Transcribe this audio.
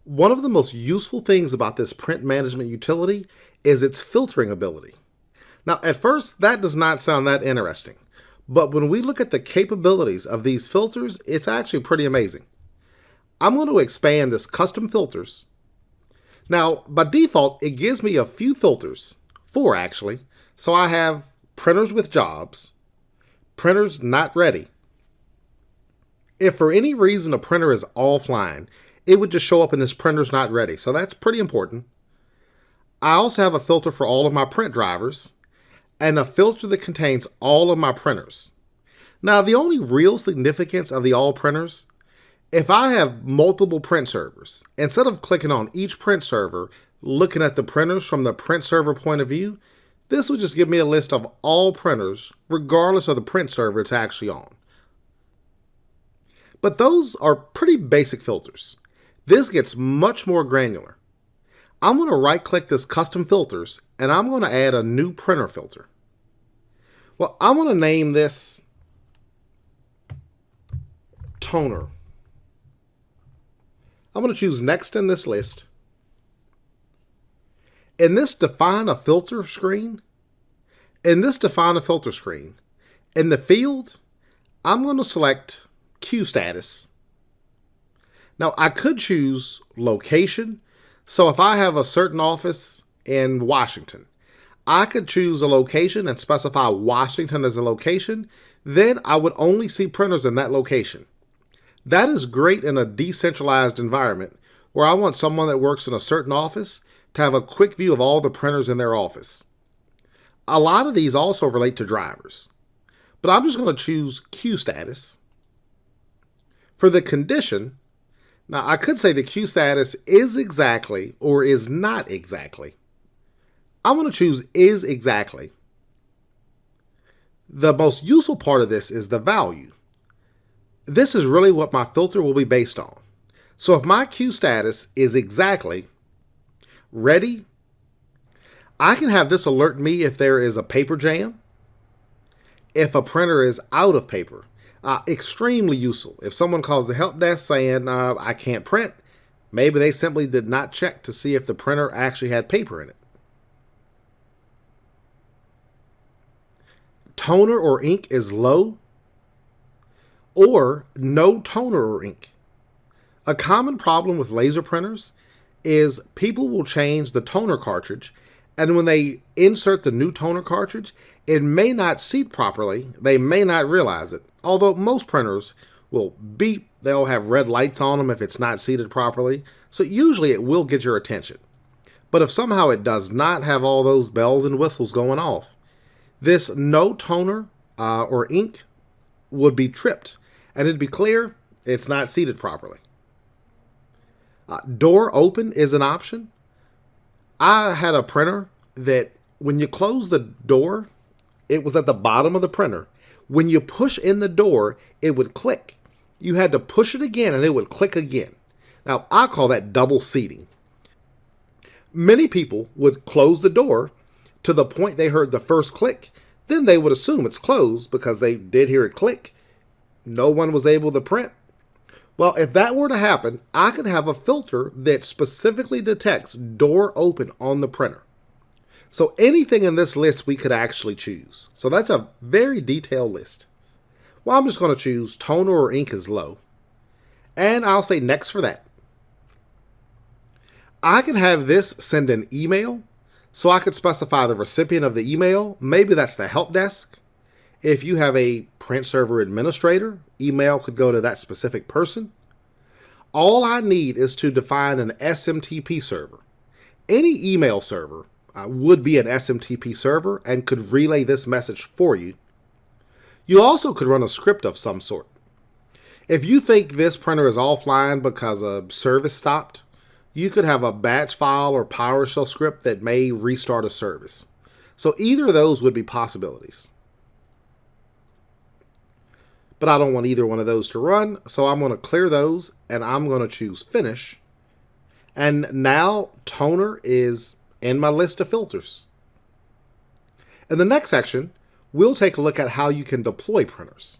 One of the most useful things about this print management utility is its filtering ability. Now, at first, that does not sound that interesting, but when we look at the capabilities of these filters, it's actually pretty amazing. I'm going to expand this custom filters. Now, by default, it gives me a few filters, four actually. So I have printers with jobs, printers not ready. If for any reason a printer is offline, it would just show up in this printer's not ready. So that's pretty important. I also have a filter for all of my print drivers and a filter that contains all of my printers. Now, the only real significance of the all printers, if I have multiple print servers, instead of clicking on each print server, looking at the printers from the print server point of view, this will just give me a list of all printers, regardless of the print server it's actually on. But those are pretty basic filters. This gets much more granular. I'm going to right-click this custom filters, and I'm going to add a new printer filter. Well, I'm going to name this toner. I'm going to choose next in this list. In this define a filter screen, in the field, I'm going to select queue status. Now, I could choose location. So if I have a certain office in Washington, I could choose a location and specify Washington as a location. Then I would only see printers in that location. That is great in a decentralized environment where I want someone that works in a certain office to have a quick view of all the printers in their office. A lot of these also relate to drivers, but I'm just going to choose queue status. For the condition, now I could say the queue status is exactly or is not exactly. I'm going to choose is exactly. The most useful part of this is the value. This is really what my filter will be based on. So if my queue status is exactly ready, I can have this alert me if there is a paper jam, if a printer is out of paper. Extremely useful. If someone calls the help desk saying, I can't print, maybe they simply did not check to see if the printer actually had paper in it. Toner or ink is low, or no toner or ink. A common problem with laser printers is people will change the toner cartridge, and when they insert the new toner cartridge, it may not seat properly. They may not realize it. Although most printers will beep, they'll have red lights on them if it's not seated properly. So usually it will get your attention. But if somehow it does not have all those bells and whistles going off, this no toner or ink would be tripped. And it'd be clear it's not seated properly. Door open is an option. I had a printer that when you close the door, it was at the bottom of the printer. When you push in the door, it would click. You had to push it again and it would click again. Now, I call that double seating. Many people would close the door to the point they heard the first click. Then they would assume it's closed because they did hear it click. No one was able to print. Well, if that were to happen, I could have a filter that specifically detects door open on the printer. So anything in this list we could actually choose. So that's a very detailed list. Well, I'm just going to choose toner or ink is low. And I'll say next for that. I can have this send an email. So I could specify the recipient of the email. Maybe that's the help desk. If you have a print server administrator, email could go to that specific person. All I need is to define an SMTP server. Any email server would be an SMTP server and could relay this message for you. You also could run a script of some sort. If you think this printer is offline because a service stopped, you could have a batch file or PowerShell script that may restart a service. So either of those would be possibilities. But I don't want either one of those to run, so I'm going to clear those and I'm going to choose finish. And now toner is in my list of filters. In the next section, we'll take a look at how you can deploy printers.